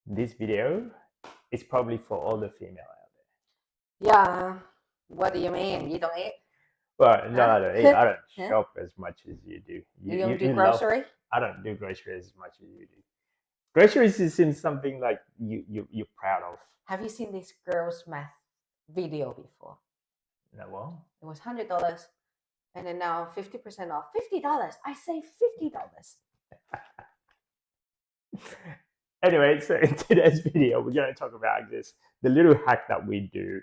this video is probably for all the female out there. Yeah. What do you mean? You don't eat? Well, no, Huh? I don't eat. I don't Huh? shop as much as you do. You don't do love- grocery? I don't do groceries as much as you do. Groceries seems something like you're proud of. Have you seen this girls' math video before? No, well, It was $100, and then now 50% off. $50. I save $50. Anyway, so in today's video, we're going to talk about the little hack that we do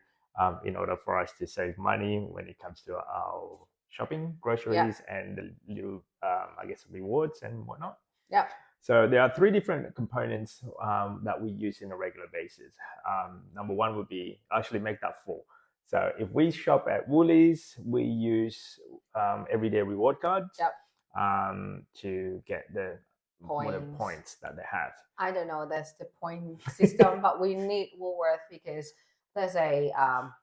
in order for us to save money when it comes to our shopping, groceries, and the little, rewards and whatnot. Yeah. So there are three different components that we use on a regular basis. Number one would be, actually make that four. So if we shop at Woolies, we use everyday reward cards to get the points that they have. I don't know, that's the point system, but we need Woolworth because there's a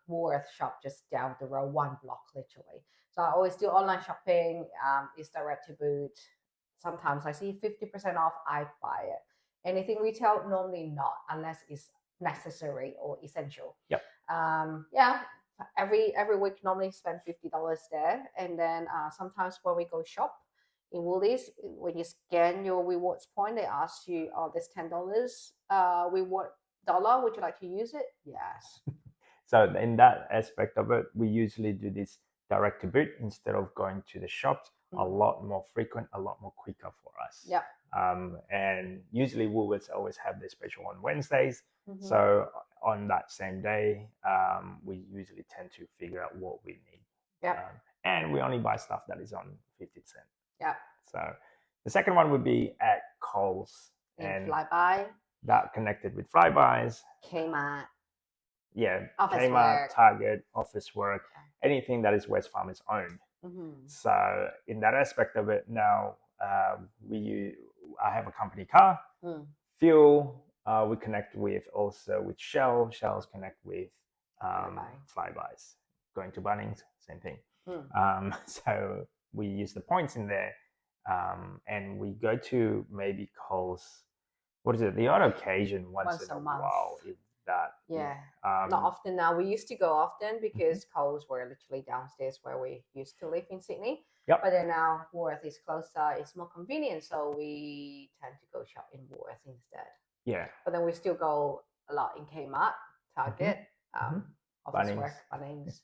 Woolworth shop just down the road, one block literally. So I always do online shopping. It's direct to boot. Sometimes I see 50% off, I buy it. Anything retail, normally not, unless it's necessary or essential. Yep. Every week normally spend $50 there, and then sometimes when we go shop in Woolies, when you scan your rewards point, they ask you, "Oh, there's $10 reward dollar. Would you like to use it?" Yes. So in that aspect of it, we usually do this direct to boot instead of going to the shops. A lot more frequent, a lot more quicker for us. Yeah. And usually Woolworths always have their special on Wednesdays. So on that same day, we usually tend to figure out what we need. Yeah. And we only buy stuff that is on 50%. Yeah. So the second one would be at Coles and Flybuy. That connected with Flybuys. Kmart. Yeah, Office Kmart, work. Target, Office Work, anything that is Wesfarmers owned. So in that aspect of it, now I have a company car. Fuel, we connect with Shell. Shell's connect with Flybys. Going to Bunnings, same thing. So we use the points in there, and we go to maybe Coles. What is it? The odd occasion once in a month. While. That not often now. We used to go often because Coles were literally downstairs where we used to live in Sydney. Yep. But then now Woolworth is closer, it's more convenient, so we tend to go shop in Woolworth instead. Yeah. But then we still go a lot in Kmart, Target, Office Work, Bunnings.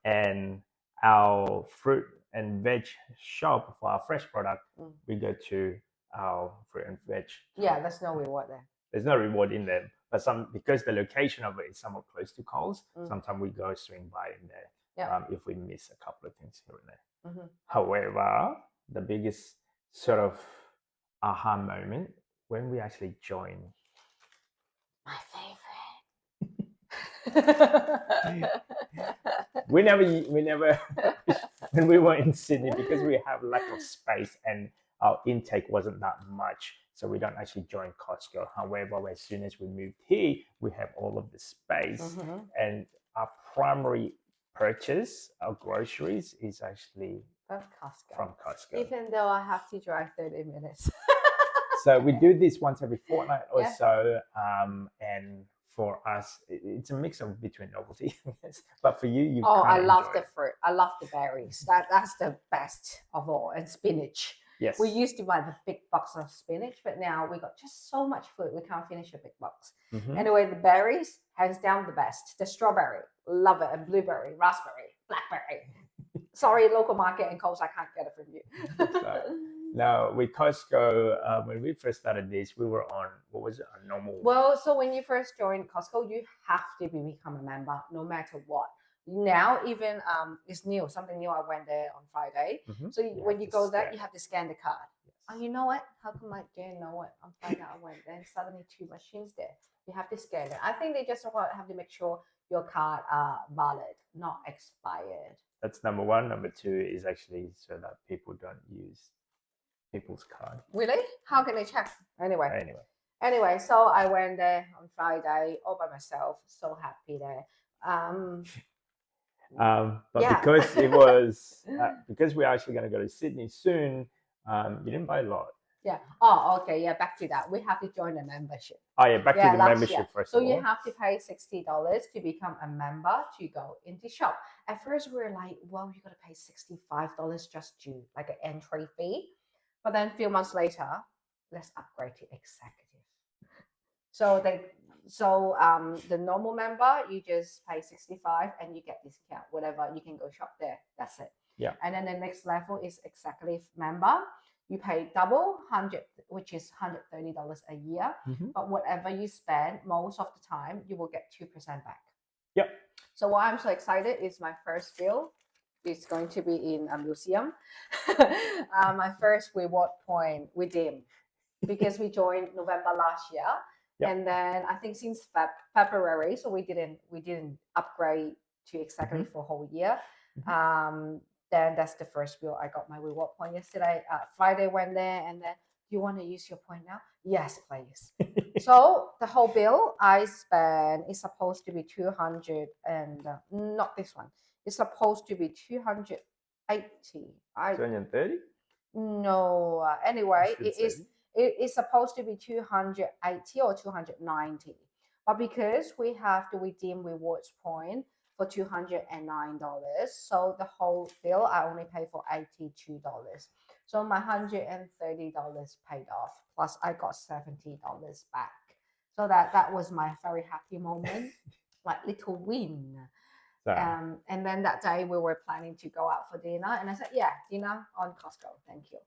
And our fruit and veg shop for our fresh product, we go to our fruit and veg. Yeah, there's no reward there. There's no reward in them, but because the location of it is somewhat close to Coles, sometimes we go swing by in there if we miss a couple of things here and there. However, the biggest sort of aha moment when we actually join. My favorite. we never when we were in Sydney, because we have lack of space and our intake wasn't that much. So we don't actually join Costco. However, as soon as we moved here, we have all of the space. And our primary purchase of groceries is actually from Costco. Even though I have to drive 30 minutes. So we do this once every fortnight or so. And for us, it's a mix of between novelty. But for you I love the fruit. I love the berries. That's the best of all. And spinach. Yes. We used to buy the big box of spinach, but now we got just so much food, we can't finish a big box. Anyway, the berries, hands down the best. The strawberry, love it. And blueberry, raspberry, blackberry. Sorry, local market and Coles, I can't get it from you. Now, with Costco, when we first started this, we were on, what was it, a normal? Well, so when you first join Costco, you have to become a member, no matter what. Now, even it's new, something new. I went there on Friday. So when you go there, you have to scan the card. And you know what? How come I didn't know it? On Friday, I went there and suddenly 2 machines there. You have to scan it. I think they just have to make sure your card are valid, not expired. That's number one. Number two is actually so that people don't use people's card. Really? How can they check? Anyway, so I went there on Friday all by myself. So happy there. Because it was because we're actually going to go to Sydney soon, you didn't buy a lot. Yeah. Oh, okay. Yeah, back to that. We have to join the membership. Oh yeah, back to the membership first So of all. you have to pay $60 to become a member to go into shop. At first we were like, well, you gotta pay $65 just to like an entry fee. But then a few months later, let's upgrade to executive. So the normal member, you just pay 65 and you get discount, whatever, you can go shop there. That's it. Yeah. And then the next level is executive member. You pay double 100, which is $130 a year. But whatever you spend, most of the time, you will get 2% back. Yep. So why I'm so excited is my first bill is going to be in a museum. My first reward point redeem because we joined November last year. Yep. And then I think since February, so we didn't upgrade to executive for a whole year. Then that's the first bill. I got my reward point yesterday. Friday went there, and then do you want to use your point now? Yes, please. So the whole bill I spent is supposed to be 200, and not this one. It's supposed to be 280. 230? No. Anyway, it's supposed to be 280 or 290. But because we have to redeem rewards point for $209, so the whole bill I only pay for $82. So my $130 paid off, plus I got $70 back. So that was my very happy moment, like little win. And then that day we were planning to go out for dinner, and I said, yeah, dinner on Costco, thank you.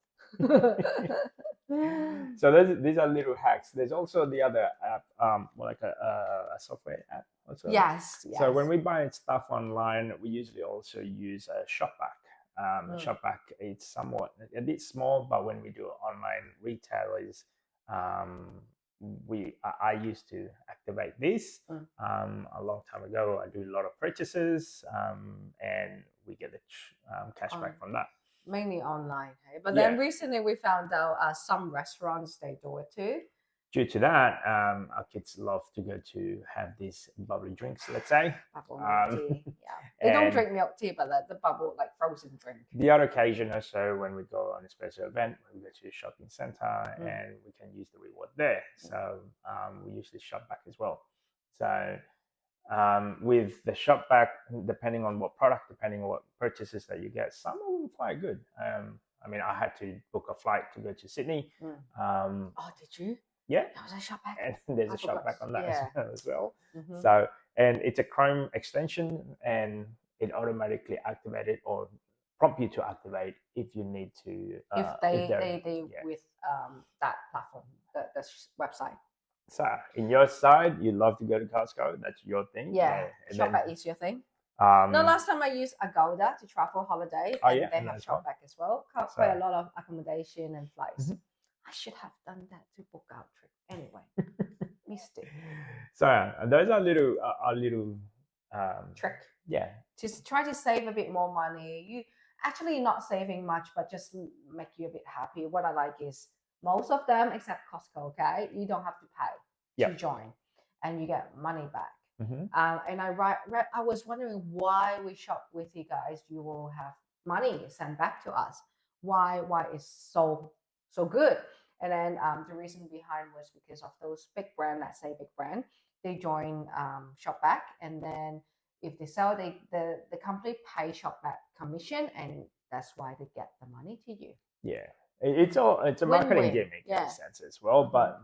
So these are little hacks. There's also the other app, more like a software app also. Yes. So when we buy stuff online, we usually also use a Shopback. Shopback, it's somewhat a bit small, but when we do online retailers, I used to activate this a long time ago. I do a lot of purchases, and we get the cash back from that. Mainly online, hey? But then recently we found out some restaurants, they do it too. Due to that, our kids love to go to have these bubbly drinks, let's say. Bubble milk tea, yeah. They don't drink milk tea, but the bubble, like frozen drink. The other occasion or so when we go on a special event, we go to a shopping center and we can use the reward there. So we usually shop back as well. So with the shop back, depending on what product, depending on what purchases that you get, some of them quite good. I mean, I had to book a flight to go to Sydney. Oh, did you? Yeah. There was a shop back. And there's a shop back on that as well. So, and it's a Chrome extension, and it automatically activated or prompt you to activate if you need to. If they with that platform, the website. So, in your side, you love to go to Costco. That's your thing. Yeah, Shopback is your thing. No, last time I used Agoda to travel holiday, and they have Shopback as well. Quite a lot of accommodation and flights. I should have done that to book our trip. Anyway, missed it. So those are little trick. Yeah. Just try to save a bit more money. You actually not saving much, but just make you a bit happy. What I like is most of them, except Costco, okay, you don't have to pay to join, and you get money back. And I was wondering why we shop with you guys. You will have money sent back to us. Why it's so good? And then the reason behind was because of those big brand. Let's say big brand, they join Shopback, and then if they sell, the company pay Shopback commission, and that's why they get the money to you. Yeah. It's a marketing gimmick in a sense as well, but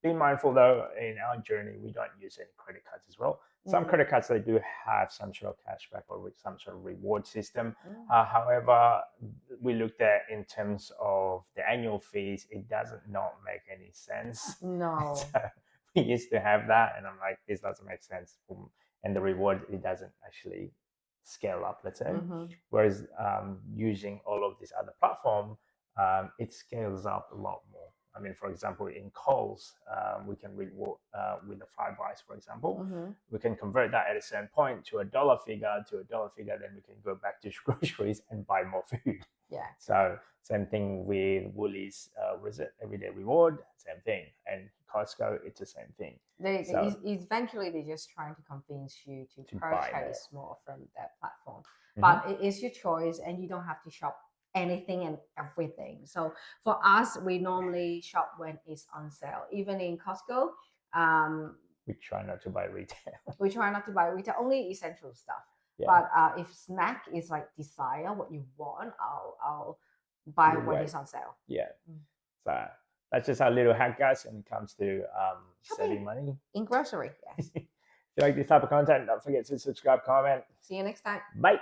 be mindful though, in our journey, we don't use any credit cards as well. Some credit cards, they do have some sort of cashback or with some sort of reward system. However, we looked at in terms of the annual fees, it doesn't not make any sense. No. So we used to have that, and I'm like, this doesn't make sense. And the reward, it doesn't actually scale up, let's say. Whereas using all of this other platform, it scales up a lot more. I mean, for example, in Coles, we can reward with the 5 buys, for example. We can convert that at a certain point to a dollar figure, then we can go back to groceries and buy more food. Yeah. So same thing with Woolies everyday reward, same thing. And Costco, it's the same thing. Eventually, they're just trying to convince you to purchase more from that platform. But it is your choice, and you don't have to shop anything and everything. So for us, we normally shop when it's on sale. Even in Costco, we try not to buy retail. We try not to buy retail, only essential stuff. Yeah. But if snack is like desire what you want, I'll buy when it's on sale. Yeah. So that's just our little hack, guys, when it comes to saving money in grocery. Yes. If you like this type of content, don't forget to subscribe, comment. See you next time. Bye.